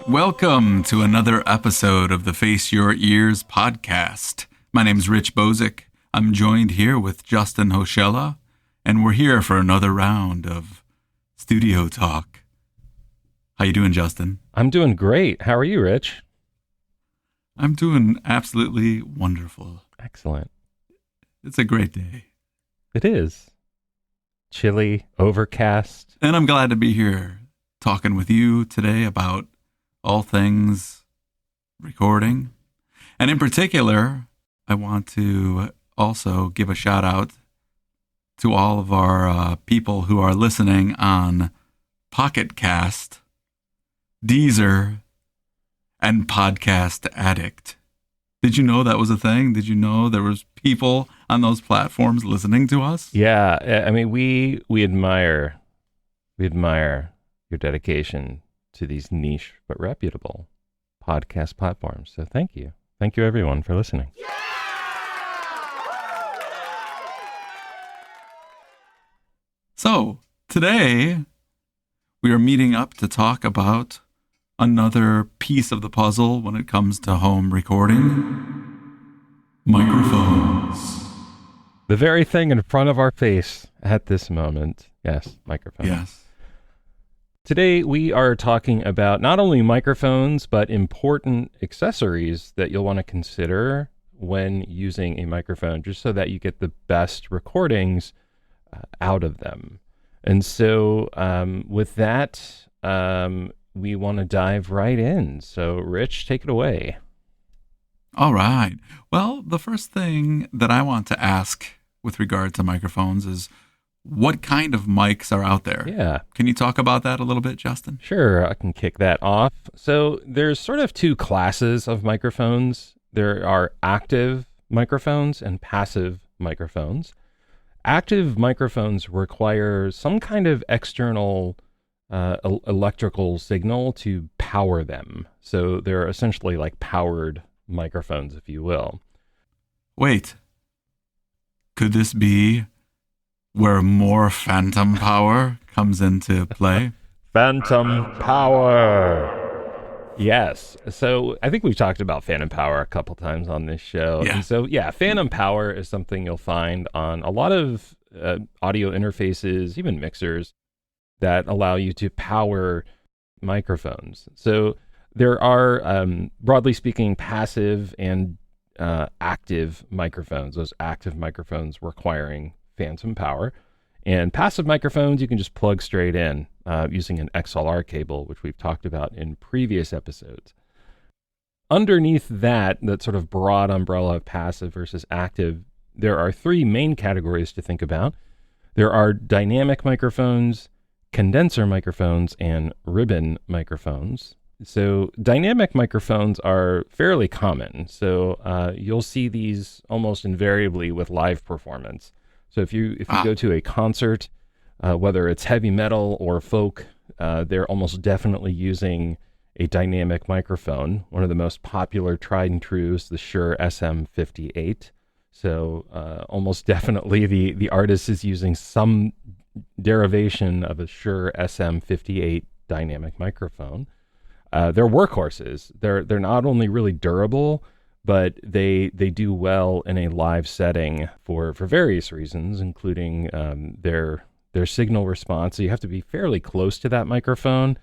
Welcome to another episode of the Face Your Ears podcast. My name's Rich Bozick. I'm joined here with Justin Hoshella, and we're here for another round of studio talk. How you doing, Justin? I'm doing great. How are you, Rich? I'm doing absolutely wonderful. Excellent. It's a great day. It is. Chilly, overcast. And I'm glad to be here talking with you today about all things recording. And in particular, I want to also give a shout out to all of our people who are listening on Pocket Cast, Deezer, and Podcast Addict. Did you know that was a thing? Did you know there was people on those platforms listening to us? Yeah, I mean, we admire your dedication to these niche but reputable podcast platforms. So thank you. Thank you, everyone, for listening. So, today, we are meeting up to talk about another piece of the puzzle when it comes to home recording: microphones. The very thing in front of our face at this moment. Yes, microphones. Yes. Today, we are talking about not only microphones, but important accessories that you'll want to consider when using a microphone, just so that you get the best recordings out of them. And so with that, we want to dive right in. So, Rich, take it away. All right. Well, the first thing that I want to ask with regard to microphones is, what kind of mics are out there? Yeah. Can you talk about that a little bit, Justin? Sure, I can kick that off. So there's sort of two classes of microphones. There are active microphones and passive microphones. Active microphones require some kind of external electrical signal to power them. So they're essentially like powered microphones, if you will. Wait. Could this be where more phantom power comes into play? Phantom power. Yes. So I think we've talked about phantom power a couple times on this show. Yeah. And so, yeah, phantom power is something you'll find on a lot of audio interfaces, even mixers, that allow you to power microphones. So there are, broadly speaking, passive and active microphones, those active microphones requiring phantom power. And passive microphones, you can just plug straight in using an XLR cable, which we've talked about in previous episodes. Underneath that sort of broad umbrella of passive versus active, there are three main categories to think about. There are dynamic microphones, condenser microphones, and ribbon microphones. So dynamic microphones are fairly common. So you'll see these almost invariably with live performance. So if you go to a concert, whether it's heavy metal or folk, they're almost definitely using a dynamic microphone. One of the most popular tried and true is the Shure SM58. So almost definitely the artist is using some derivation of a Shure SM58 dynamic microphone. They're workhorses. They're not only really durable, but they do well in a live setting for various reasons, including their signal response. So you have to be fairly close to that microphone,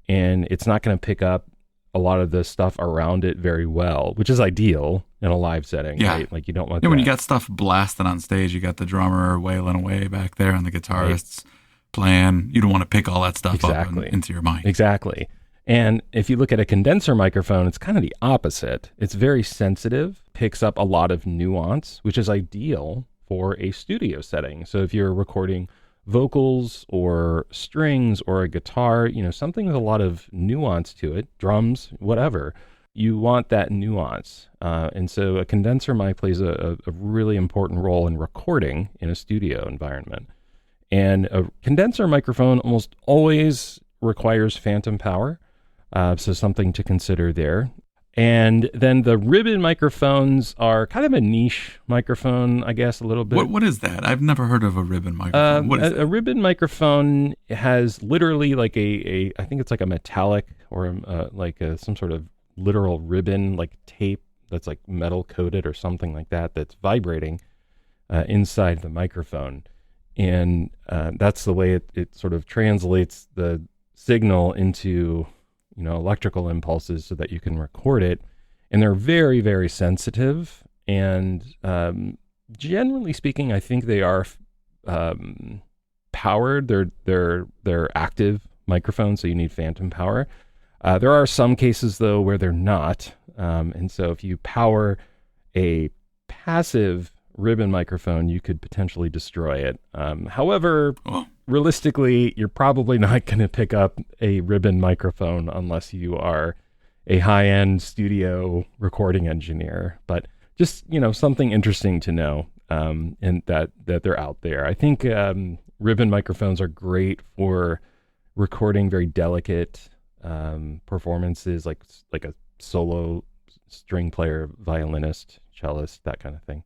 and it's not going to pick up a lot of the stuff around it very well, which is ideal in a live setting, right? Like you don't want when you got stuff blasting on stage, you got the drummer wailing away back there and the guitarists playing. You don't want to pick all that stuff up into your mic. Exactly. And if you look at a condenser microphone, it's kind of the opposite. It's very sensitive, picks up a lot of nuance, which is ideal for a studio setting. So if you're recording vocals or strings or a guitar, something with a lot of nuance to it, drums, whatever, you want that nuance. And so a condenser mic plays a really important role in recording in a studio environment. And a condenser microphone almost always requires phantom power. So something to consider there. And then the ribbon microphones are kind of a niche microphone, I guess, a little bit. What is that? I've never heard of a ribbon microphone. What is A ribbon microphone has literally like I think it's like a metallic or some sort of literal ribbon, like tape that's like metal coated or something like that, that's vibrating inside the microphone. And that's the way it sort of translates the signal into, electrical impulses so that you can record it. And they're very, very sensitive. And generally speaking, I think they are powered. They're active microphones, so you need phantom power. There are some cases though where they're not. And so if you power a passive ribbon microphone, you could potentially destroy it. However, realistically, you're probably not going to pick up a ribbon microphone unless you are a high-end studio recording engineer. But just, something interesting to know, and that they're out there. I think ribbon microphones are great for recording very delicate performances, like a solo string player, violinist, cellist, that kind of thing.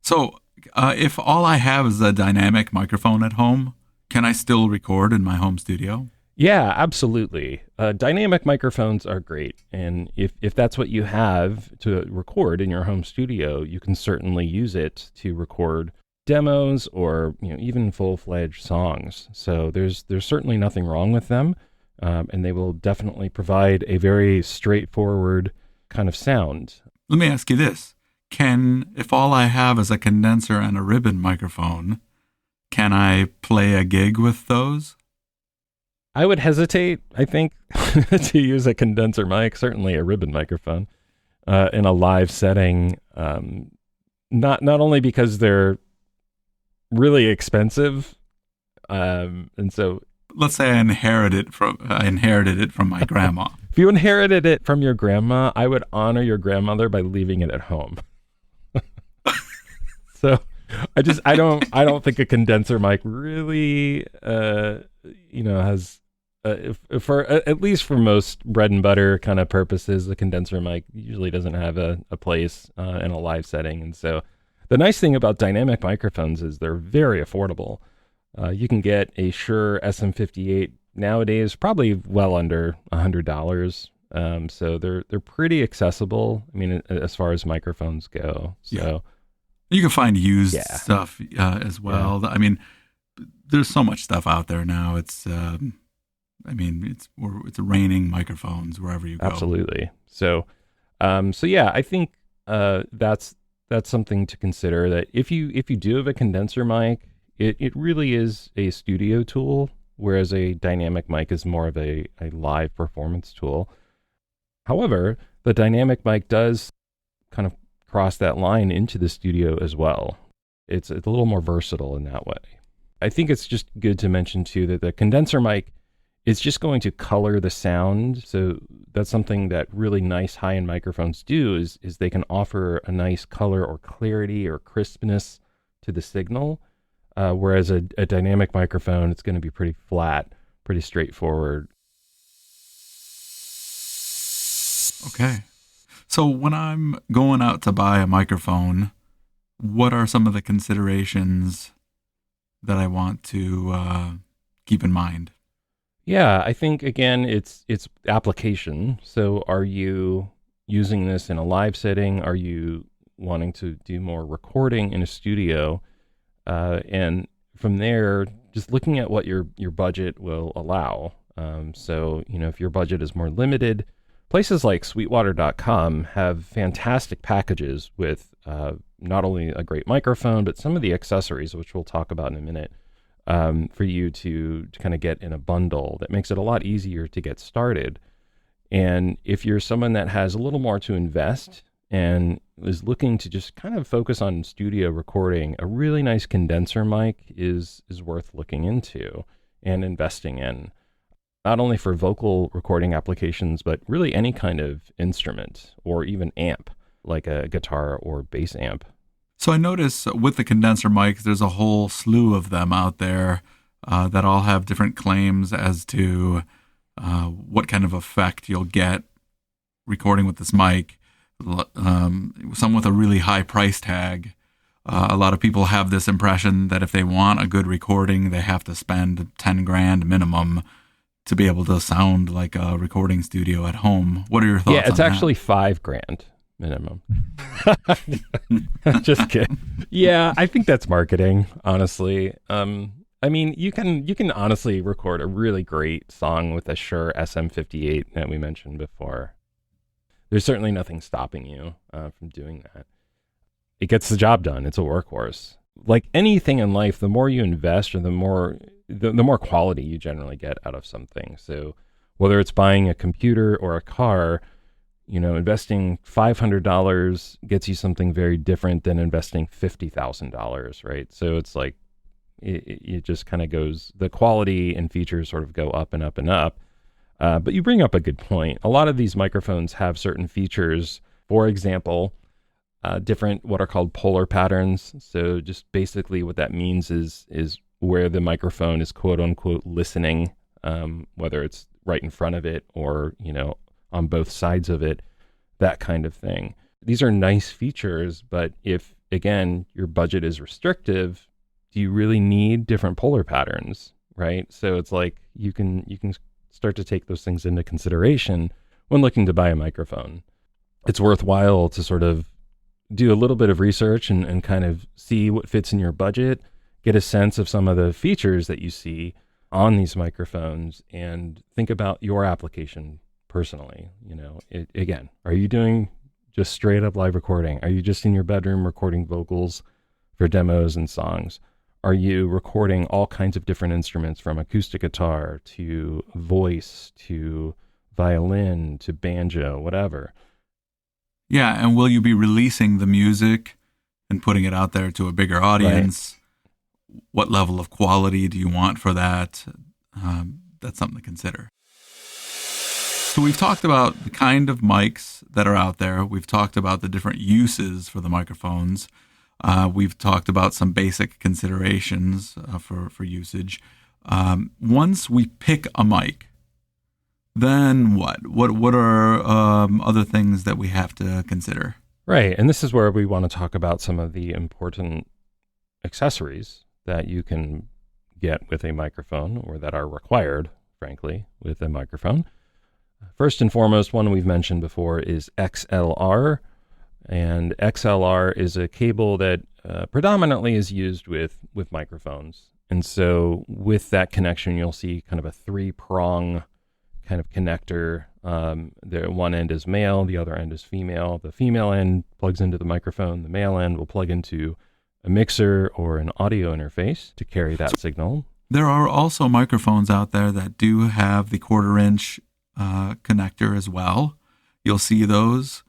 So, if all I have is a dynamic microphone at home, can I still record in my home studio? Yeah, absolutely. Dynamic microphones are great. And if that's what you have to record in your home studio, you can certainly use it to record demos or even full-fledged songs. So there's certainly nothing wrong with them. And they will definitely provide a very straightforward kind of sound. Let me ask you this. If all I have is a condenser and a ribbon microphone, can I play a gig with those? I would hesitate, I think, to use a condenser mic, certainly a ribbon microphone, in a live setting. Not only because they're really expensive, and so let's say I inherited it from my grandma. If you inherited it from your grandma, I would honor your grandmother by leaving it at home. So I don't think a condenser mic really, has, at least for most bread and butter kind of purposes, the condenser mic usually doesn't have a place in a live setting. And so the nice thing about dynamic microphones is they're very affordable. You can get a Shure SM58 nowadays, probably well under $100. So they're pretty accessible. I mean, as far as microphones go. So. Yeah. You can find used stuff as well. Yeah. I mean, there's so much stuff out there now. It's raining microphones wherever you go. Absolutely. So yeah, I think that's something to consider. That if you do have a condenser mic, it really is a studio tool, whereas a dynamic mic is more of a live performance tool. However, the dynamic mic does kind of cross that line into the studio as well. It's a little more versatile in that way. I think it's just good to mention too that the condenser mic is just going to color the sound. So that's something that really nice high-end microphones do is they can offer a nice color or clarity or crispness to the signal. Whereas a dynamic microphone, it's going to be pretty flat, pretty straightforward. Okay. So when I'm going out to buy a microphone, what are some of the considerations that I want to keep in mind? Yeah, I think, again, it's application. So are you using this in a live setting? Are you wanting to do more recording in a studio? And from there, just looking at what your budget will allow. So, if your budget is more limited, places like Sweetwater.com have fantastic packages with not only a great microphone, but some of the accessories, which we'll talk about in a minute, for you to kind of get in a bundle that makes it a lot easier to get started. And if you're someone that has a little more to invest and is looking to just kind of focus on studio recording, a really nice condenser mic is worth looking into and investing in. Not only for vocal recording applications, but really any kind of instrument or even amp, like a guitar or bass amp. So I notice with the condenser mics, there's a whole slew of them out there that all have different claims as to what kind of effect you'll get recording with this mic, some with a really high price tag. A lot of people have this impression that if they want a good recording, they have to spend 10 grand minimum to be able to sound like a recording studio at home. What are your thoughts on that? Yeah, it's actually 5 grand minimum. Just kidding. Yeah, I think that's marketing, honestly. I mean, you can honestly record a really great song with a Shure SM58 that we mentioned before. There's certainly nothing stopping you from doing that. It gets the job done. It's a workhorse. Like anything in life, the more you invest, or the more quality you generally get out of something. So whether it's buying a computer or a car, investing $500 gets you something very different than investing $50,000, right? So it's like it just kind of goes, the quality and features sort of go up and up and up. But you bring up a good point. A lot of these microphones have certain features. For example, different what are called polar patterns. So just basically what that means is where the microphone is quote unquote listening, whether it's right in front of it or, on both sides of it, that kind of thing. These are nice features, but if, again, your budget is restrictive, do you really need different polar patterns, right? So it's like you can start to take those things into consideration when looking to buy a microphone. It's worthwhile to sort of do a little bit of research and kind of see what fits in your budget, get a sense of some of the features that you see on these microphones, and think about your application personally. Again, are you doing just straight up live recording? Are you just in your bedroom recording vocals for demos and songs? Are you recording all kinds of different instruments, from acoustic guitar to voice to violin to banjo, whatever? Yeah, and will you be releasing the music and putting it out there to a bigger audience? Right. What level of quality do you want for that? That's something to consider. So we've talked about the kind of mics that are out there. We've talked about the different uses for the microphones. We've talked about some basic considerations for usage. Once we pick a mic, then what? What are other things that we have to consider? Right, and this is where we want to talk about some of the important accessories that you can get with a microphone, or that are required, frankly, with a microphone. First and foremost, one we've mentioned before is XLR. And XLR is a cable that predominantly is used with microphones. And so with that connection, you'll see kind of a 3-prong kind of connector. The one end is male, the other end is female. The female end plugs into the microphone. The male end will plug into a mixer or an audio interface to carry that signal. There are also microphones out there that do have the 1/4-inch connector as well. You'll see those.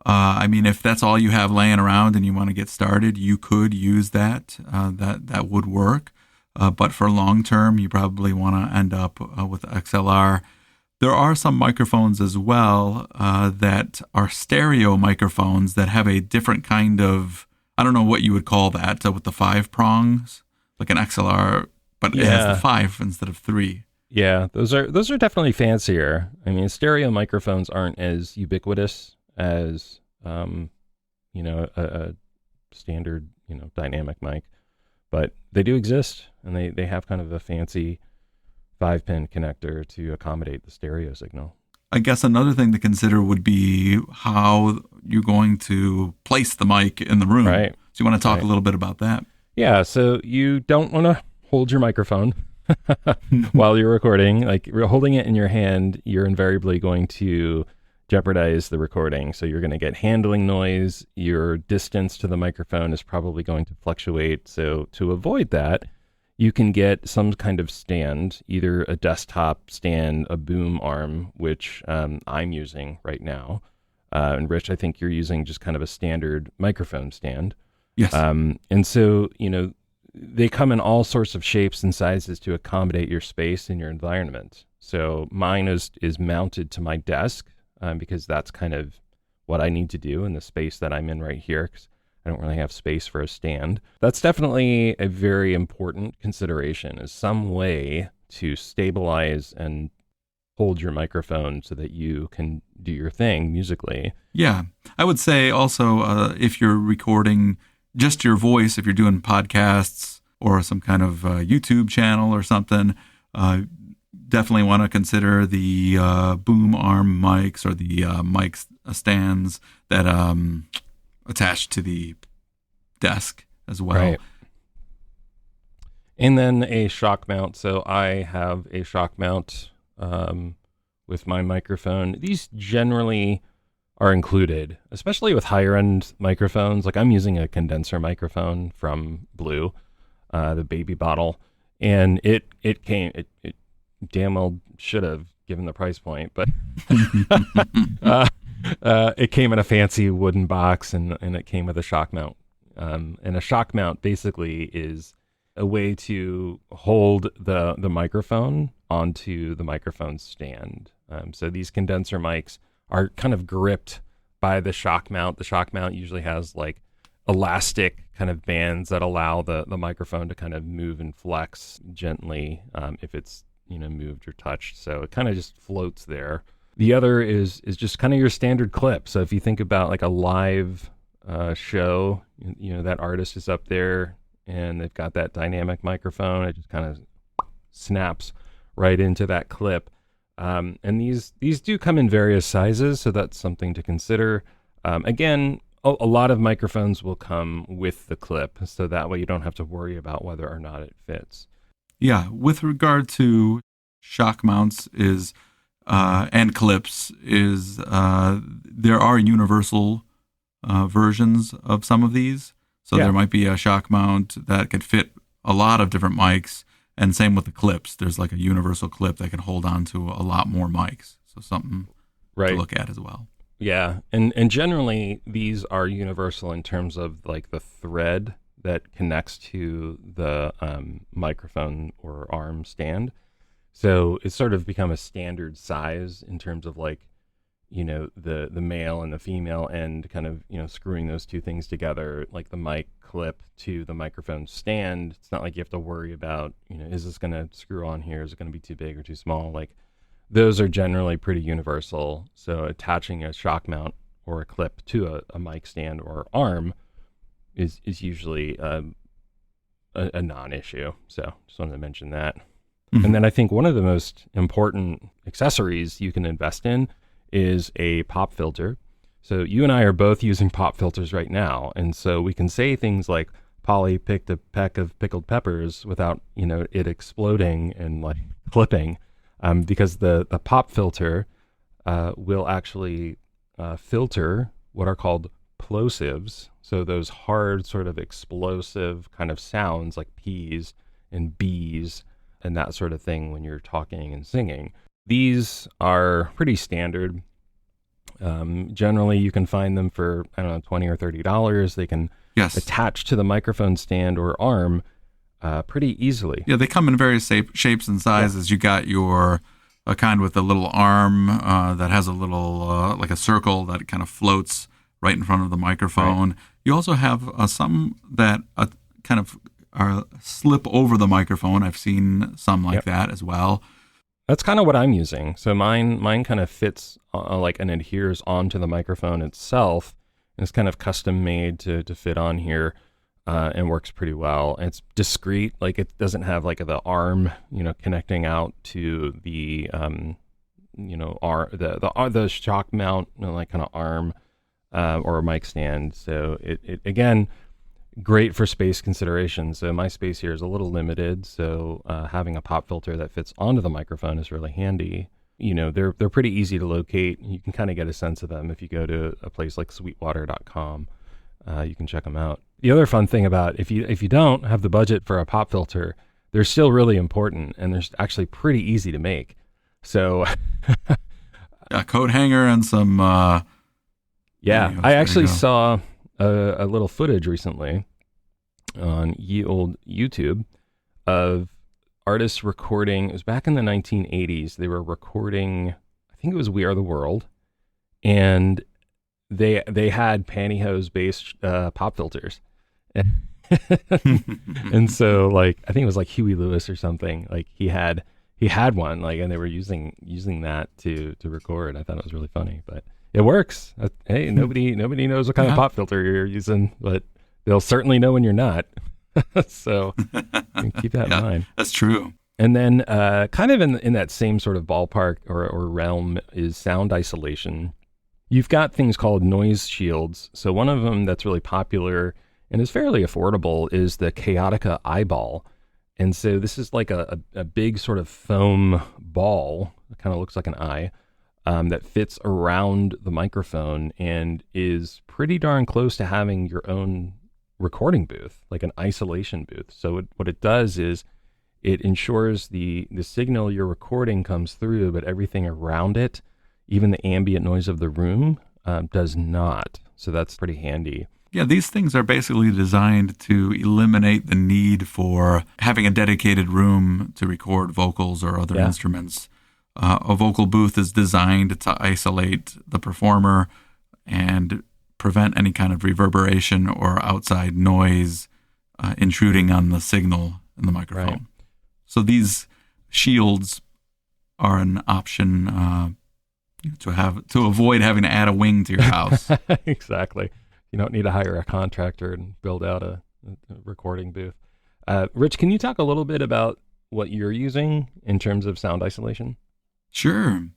If that's all you have laying around and you want to get started, you could use that. That would work. But for long term, you probably want to end up with XLR. There are some microphones as well that are stereo microphones that have a different kind of, I don't know what you would call that, with the 5 prongs, like an XLR, but it has the 5 instead of 3. Yeah, those are definitely fancier. Stereo microphones aren't as ubiquitous as a standard dynamic mic, but they do exist, and they have kind of a fancy 5-pin connector to accommodate the stereo signal. I guess another thing to consider would be how you're going to place the mic in the room. Right. So you want to talk a little bit about that? Yeah, so you don't want to hold your microphone while you're recording. Like, holding it in your hand, you're invariably going to jeopardize the recording. So you're going to get handling noise. Your distance to the microphone is probably going to fluctuate. So to avoid that, you can get some kind of stand, either a desktop stand, a boom arm, which I'm using right now. And Rich, I think you're using just kind of a standard microphone stand. Yes. And so, they come in all sorts of shapes and sizes to accommodate your space and your environment. So mine is mounted to my desk because that's kind of what I need to do in the space that I'm in right here, because I don't really have space for a stand. That's definitely a very important consideration, is some way to stabilize and hold your microphone so that you can do your thing musically. Yeah. I would say also if you're recording just your voice, if you're doing podcasts or some kind of YouTube channel or something, definitely want to consider the boom arm mics or the mic stands that attach to the desk as well. Right. And then a shock mount. So I have a shock mount with my microphone. These generally are included, especially with higher end microphones. Like I'm using a condenser microphone from Blue, the baby bottle, and it damn well should have given the price point, but it came in a fancy wooden box and it came with a shock mount. And a shock mount basically is a way to hold the microphone onto the microphone stand. So these condenser mics are kind of gripped by the shock mount. The shock mount usually has like elastic kind of bands that allow the microphone to kind of move and flex gently if it's moved or touched. So it kind of just floats there. The other is just kind of your standard clip. So if you think about like a live show, that artist is up there and they've got that dynamic microphone. It just kind of snaps right into that clip. And these do come in various sizes, so that's something to consider. Again, a lot of microphones will come with the clip, so that way you don't have to worry about whether or not it fits. Yeah, with regard to shock mounts and clips there are universal versions of some of these. So there might be a shock mount that could fit a lot of different mics, and same with the clips. There's like a universal clip that can hold on to a lot more mics. So something to look at as well. Yeah, and generally these are universal in terms of like the thread that connects to the microphone or arm stand. So it's sort of become a standard size in terms of like, the male and the female end kind of, screwing those two things together, like the mic clip to the microphone stand. It's not like you have to worry about, is this going to screw on here? Is it going to be too big or too small? Like those are generally pretty universal. So attaching a shock mount or a clip to a mic stand or arm is usually a non-issue. So just wanted to mention that. Mm-hmm. And then I think one of the most important accessories you can invest in is a pop filter. So you and I are both using pop filters right now. And so we can say things like Polly picked a peck of pickled peppers without, it exploding and like clipping, because the pop filter will actually filter what are called plosives. So those hard sort of explosive kind of sounds like P's and B's and that sort of thing when you're talking and singing. These are pretty standard. Generally, you can find them for, $20 or $30. They can attach to the microphone stand or arm pretty easily. Yeah, they come in various shapes and sizes. Yeah. You got your kind with a little arm that has a little, like a circle that kind of floats right in front of the microphone. Right. You also have some that kind of slip over the microphone. I've seen some like that as well. That's kind of what I'm using. So mine kind of fits and adheres onto the microphone itself. And it's kind of custom made to fit on here and works pretty well. And it's discreet. Like it doesn't have like the arm, connecting out to the, the shock mount, like kind of arm or a mic stand. So it again, great for space considerations. So my space here is a little limited. So having a pop filter that fits onto the microphone is really handy. They're pretty easy to locate. You can kind of get a sense of them if you go to a place like sweetwater.com. You can check them out. The other fun thing about if you don't have the budget for a pop filter, they're still really important and they're actually pretty easy to make. So a coat hanger and some I actually saw a little footage recently on ye old YouTube of artists recording. It was back in the 1980s. They were recording, I think it was We Are the World, and they had pantyhose based pop filters. And so like I think it was like Huey Lewis or something. Like he had he had one, like, and they were using that to record. I thought it was really funny, but it works. Hey, nobody knows what kind of pop filter you're using, but they'll certainly know when you're not. So keep that in mind. That's true. And then kind of in that same sort of ballpark or realm is sound isolation. You've got things called noise shields. So one of them that's really popular and is fairly affordable is the Chaotica Eyeball. And so this is like a big sort of foam ball. It kind of looks like an eye that fits around the microphone and is pretty darn close to having your own recording booth, like an isolation booth. So what it does is it ensures the signal you're recording comes through, but everything around it, even the ambient noise of the room, does not. So that's pretty handy. Yeah, these things are basically designed to eliminate the need for having a dedicated room to record vocals or other instruments. A vocal booth is designed to isolate the performer and prevent any kind of reverberation or outside noise intruding on the signal in the microphone. Right. So these shields are an option to avoid having to add a wing to your house. Exactly. You don't need to hire a contractor and build out a recording booth. Rich, can you talk a little bit about what you're using in terms of sound isolation? Sure.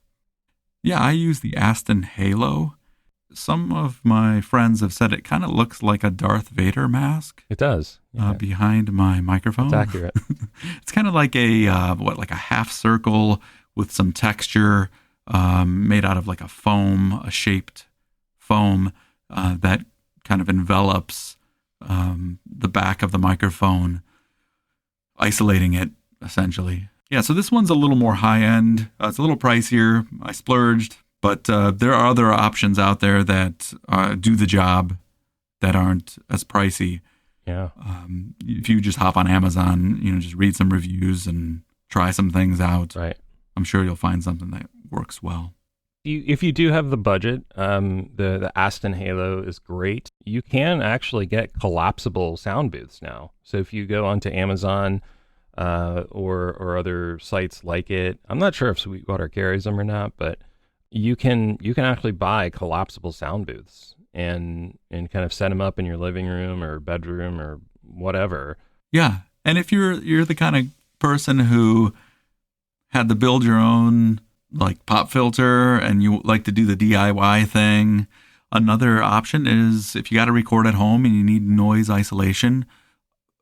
Yeah, I use the Aston Halo. Some of my friends have said it kind of looks like a Darth Vader mask. It does. Yeah. Behind my microphone. That's accurate. It's kind of like like a half circle with some texture made out of like a shaped foam that kind of envelops the back of the microphone, isolating it essentially. Yeah, so this one's a little more high end. It's a little pricier. I splurged. But there are other options out there that do the job that aren't as pricey. Yeah. If you just hop on Amazon, just read some reviews and try some things out. Right. I'm sure you'll find something that works well. If you do have the budget, the Aston Halo is great. You can actually get collapsible sound booths now. So if you go onto Amazon or other sites like it, I'm not sure if Sweetwater carries them or not, but you can actually buy collapsible sound booths and kind of set them up in your living room or bedroom or whatever. Yeah, and if you're the kind of person who had to build your own like pop filter and you like to do the DIY thing, another option is if you got to record at home and you need noise isolation,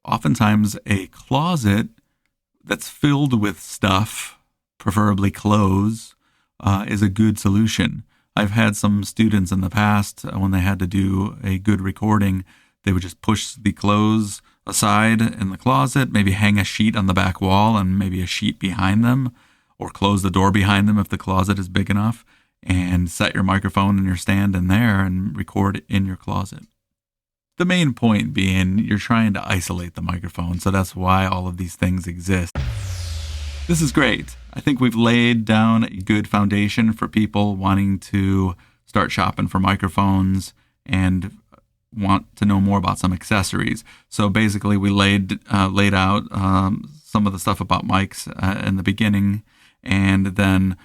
oftentimes a closet that's filled with stuff, preferably clothes, is a good solution. I've had some students in the past, when they had to do a good recording, they would just push the clothes aside in the closet, maybe hang a sheet on the back wall and maybe a sheet behind them, or close the door behind them if the closet is big enough, and set your microphone and your stand in there and record in your closet. The main point being you're trying to isolate the microphone, so that's why all of these things exist. This is great. I think we've laid down a good foundation for people wanting to start shopping for microphones and want to know more about some accessories. So basically, we laid out some of the stuff about mics in the beginning, and then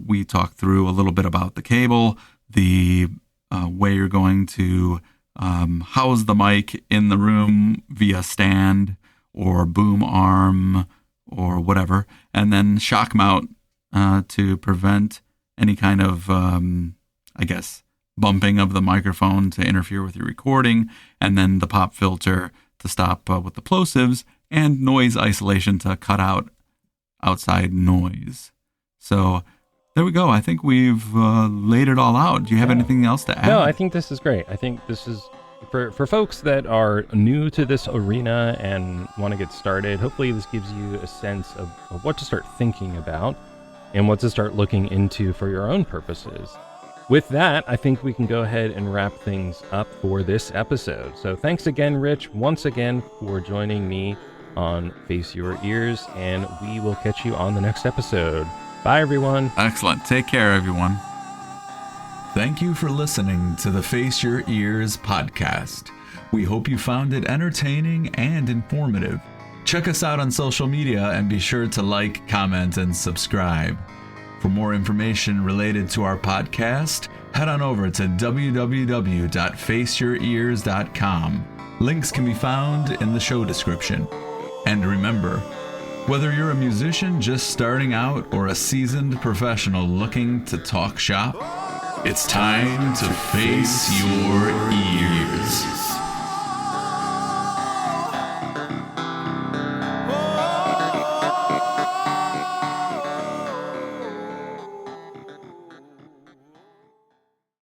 we talked through a little bit about the cable, the way you're going to house the mic in the room via stand or boom arm or whatever, and then shock mount to prevent any kind of, bumping of the microphone to interfere with your recording, and then the pop filter to stop with the plosives, and noise isolation to cut out outside noise. So there we go. I think we've laid it all out. Do you have anything else to add? No, I think this is great. I think this is for folks that are new to this arena and want to get started. Hopefully this gives you a sense of what to start thinking about and what to start looking into for your own purposes. With that, I think we can go ahead and wrap things up for this episode. So thanks again, Rich, once again for joining me on Face Your Ears, and we will catch you on the next episode. Bye, everyone. Excellent. Take care, everyone. Thank you for listening to the Face Your Ears podcast. We hope you found it entertaining and informative. Check us out on social media and be sure to like, comment, and subscribe. For more information related to our podcast, head on over to www.faceyourears.com. Links can be found in the show description. And remember, whether you're a musician just starting out or a seasoned professional looking to talk shop, it's time to face your ears.